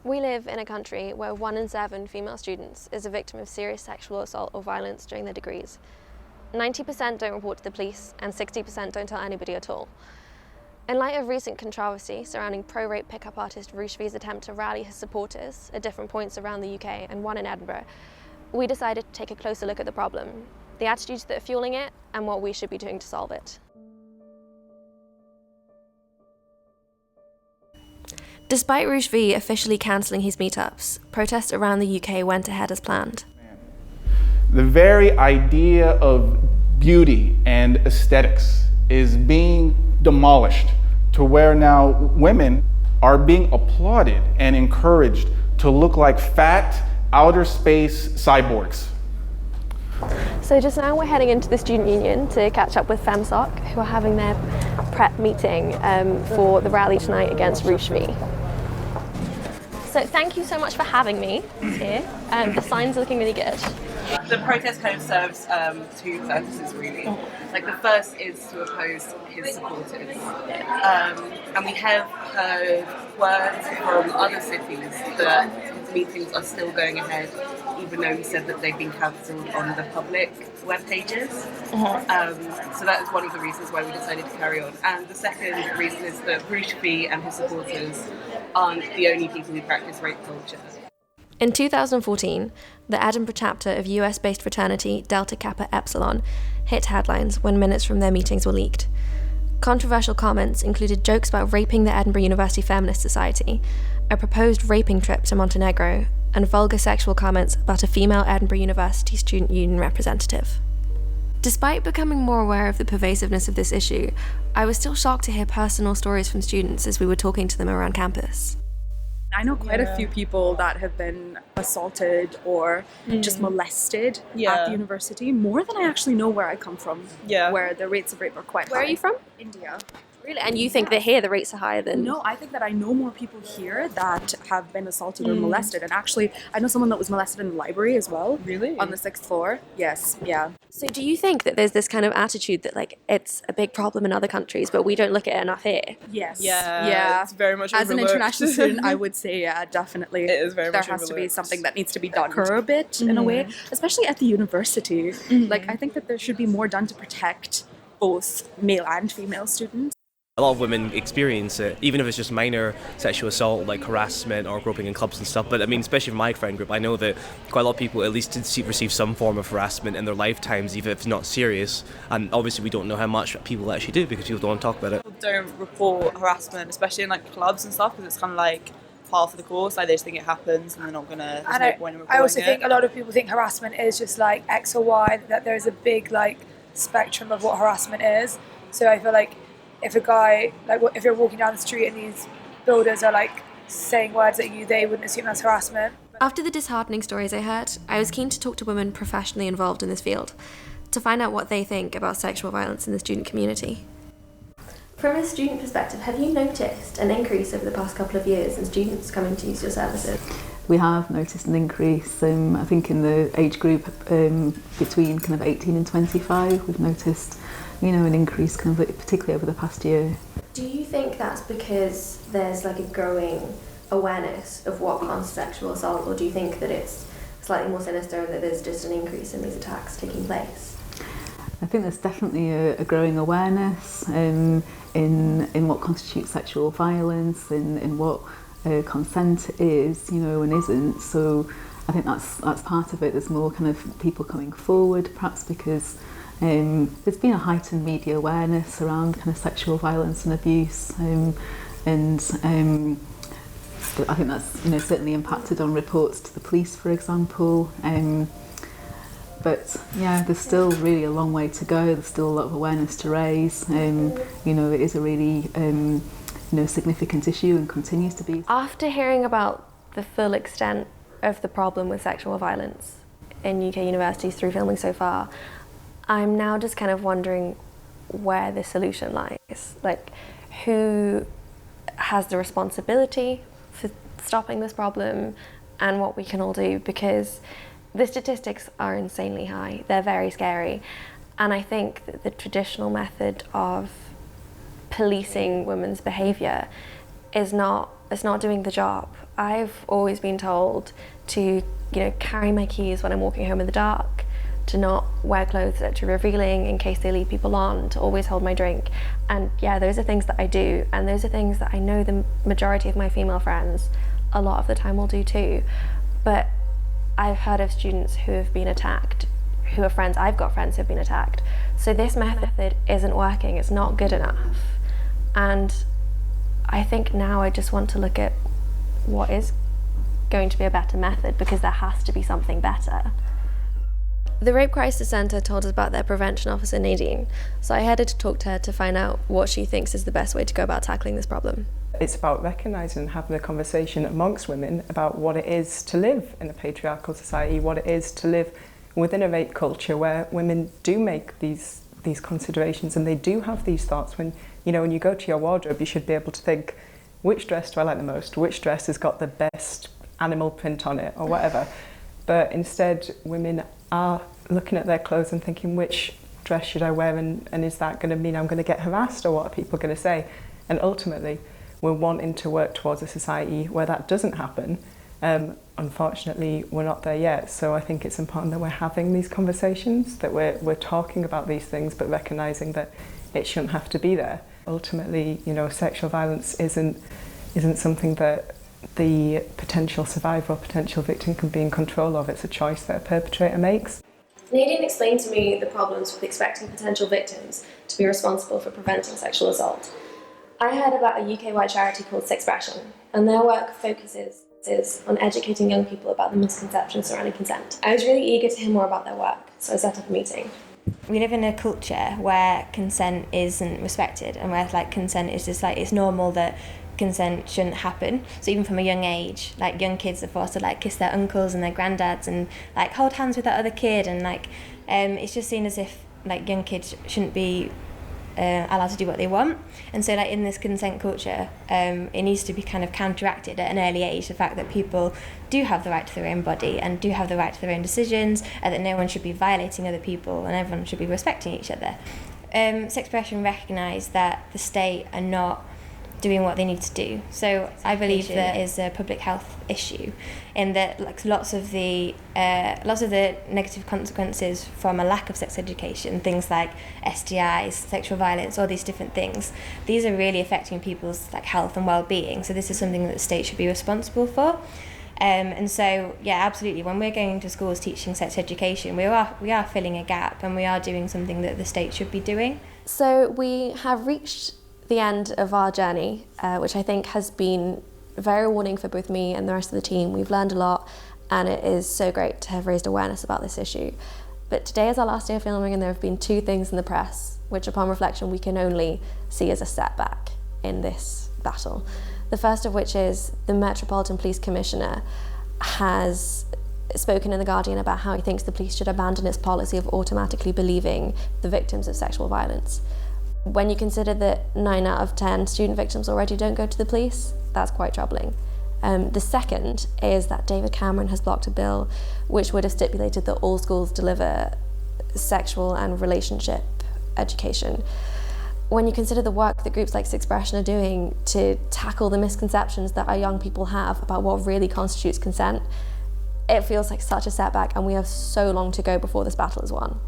We live in a country where 1 in 7 female students is a victim of serious sexual assault or violence during their degrees. 90% don't report to the police and 60% don't tell anybody at all. In light of recent controversy surrounding pro-rape pickup artist Roosh-V's attempt to rally his supporters at different points around the UK and one in Edinburgh, we decided to take a closer look at the problem, the attitudes that are fueling it, and what we should be doing to solve it. Despite Roosh-V officially cancelling his meetups, protests around the UK went ahead as planned. The very idea of beauty and aesthetics is being demolished to where now women are being applauded and encouraged to look like fat, outer space cyborgs. So just now we're heading into the student union to catch up with FemSoc, who are having their prep meeting for the rally tonight against Roosh-V. So thank you so much for having me here. The sign's looking really good. The protest kind of serves two purposes, really. Like, the first is to oppose his supporters. And we have heard words from other cities that his meetings are still going ahead, even though he said that they've been cancelled on the public web pages. So that is one of the reasons why we decided to carry on. And the second reason is that Roosh-V and his supporters aren't the only people who practice rape culture. In 2014, the Edinburgh chapter of US-based fraternity Delta Kappa Epsilon hit headlines when minutes from their meetings were leaked. Controversial comments included jokes about raping the Edinburgh University Feminist Society, a proposed raping trip to Montenegro, and vulgar sexual comments about a female Edinburgh University student union representative. Despite becoming more aware of the pervasiveness of this issue, I was still shocked to hear personal stories from students as we were talking to them around campus. I know quite a few people that have been assaulted or just molested at the university, more than I actually know where I come from, where the rates of rape are quite high. Where are you from? India. Really? And you think that here the rates are higher than... No, I think that I know more people here that have been assaulted or molested. And actually, I know someone that was molested in the library as well. Really? On the 6th floor. Yes, yeah. So do you think that there's this kind of attitude that, like, it's a big problem in other countries, but we don't look at it enough here? Yes. Yeah. It's very much As an overlooked. international student, I would say, yeah, definitely. It is very much There has to be overlooked. something that needs to be done. Occur a bit, in a way, especially at the university. Like, I think that there should be more done to protect both male and female students. A lot of women experience it, even if it's just minor sexual assault like harassment or groping in clubs and stuff. But I mean, especially in my friend group, I know that quite a lot of people at least did receive some form of harassment in their lifetimes, even if it's not serious. And obviously we don't know how much people actually do because people don't want to talk about it. People don't report harassment, especially in like clubs and stuff, because it's kind of like par for the course. Like, they just think it happens and they're not gonna. There's no point in reporting I also it. think a lot of people think harassment is just like X or Y, that there's a big like spectrum of what harassment is. So I feel like if a guy, like if you're walking down the street and these builders are like saying words at you, they wouldn't assume that's harassment. After the disheartening stories I heard, I was keen to talk to women professionally involved in this field, to find out what they think about sexual violence in the student community. From a student perspective, have you noticed an increase over the past couple of years in students coming to use your services? We have noticed an increase, I think in the age group between kind of 18 and 25, we've noticed, you know, an increase kind of particularly over the past year. Do you think that's because there's like a growing awareness of what constitutes sexual assault, or do you think that it's slightly more sinister and that there's just an increase in these attacks taking place? I think there's definitely a growing awareness in what constitutes sexual violence, in what consent is, you know, and isn't. So I think that's part of it. There's more kind of people coming forward, perhaps because there's been a heightened media awareness around kind of sexual violence and abuse, and I think that's, you know, certainly impacted on reports to the police, for example. But yeah, there's still really a long way to go. There's still a lot of awareness to raise. You know, it is a really significant issue and continues to be. After hearing about the full extent of the problem with sexual violence in UK universities through filming so far, I'm now just kind of wondering where the solution lies. Like, who has the responsibility for stopping this problem and what we can all do, because the statistics are insanely high. They're very scary. And I think that the traditional method of policing women's behaviour is not doing the job. I've always been told to, carry my keys when I'm walking home in the dark, to not wear clothes that are too revealing in case they lead people on, to always hold my drink. And yeah, those are things that I do, and those are things that I know the majority of my female friends a lot of the time will do too. But I've heard of students who have been attacked, who are friends, I've got friends who have been attacked. So this method isn't working, it's not good enough. And I think now I just want to look at what is going to be a better method, because there has to be something better. The Rape Crisis Centre told us about their prevention officer, Nadine, so I headed to talk to her to find out what she thinks is the best way to go about tackling this problem. It's about recognising and having a conversation amongst women about what it is to live in a patriarchal society, what it is to live within a rape culture where women do make these considerations and they do have these thoughts. When you go to your wardrobe, you should be able to think, which dress do I like the most? Which dress has got the best animal print on it, or whatever. But instead, women are looking at their clothes and thinking, which dress should I wear, and is that going to mean I'm going to get harassed, or what are people going to say? And ultimately, we're wanting to work towards a society where that doesn't happen. Unfortunately, we're not there yet. So I think it's important that we're having these conversations, that we're talking about these things, but recognising that it shouldn't have to be there. Ultimately, sexual violence isn't something that the potential survivor or potential victim can be in control of. It's a choice that a perpetrator makes. Nadine explained to me the problems with expecting potential victims to be responsible for preventing sexual assault. I heard about a UK-wide charity called Sexpression, and their work focuses on educating young people about the misconceptions surrounding consent. I was really eager to hear more about their work, so I set up a meeting. We live in a culture where consent isn't respected, and where consent is just it's normal that consent shouldn't happen. So even from a young age, young kids are forced to kiss their uncles and their granddads and hold hands with that other kid, and it's just seen as if young kids shouldn't be allowed to do what they want. And so in this consent culture, it needs to be kind of counteracted at an early age, the fact that people do have the right to their own body and do have the right to their own decisions, and that no one should be violating other people and everyone should be respecting each other. Sexpression recognise that the state are not doing what they need to do. So I believe that is a public health issue, in that lots of the negative consequences from a lack of sex education, things like STIs, sexual violence, all these different things, these are really affecting people's health and well-being. So this is something that the state should be responsible for. And so, yeah, absolutely, when we're going to schools teaching sex education, we are filling a gap, and we are doing something that the state should be doing. So we have reached the end of our journey, which I think has been very rewarding for both me and the rest of the team. We've learned a lot, and it is so great to have raised awareness about this issue. But today is our last day of filming, and there have been two things in the press which, upon reflection, we can only see as a setback in this battle. The first of which is the Metropolitan Police Commissioner has spoken in The Guardian about how he thinks the police should abandon its policy of automatically believing the victims of sexual violence. When you consider that 9 out of 10 student victims already don't go to the police, that's quite troubling. The second is that David Cameron has blocked a bill which would have stipulated that all schools deliver sexual and relationship education. When you consider the work that groups like Sexpression are doing to tackle the misconceptions that our young people have about what really constitutes consent, it feels like such a setback, and we have so long to go before this battle is won.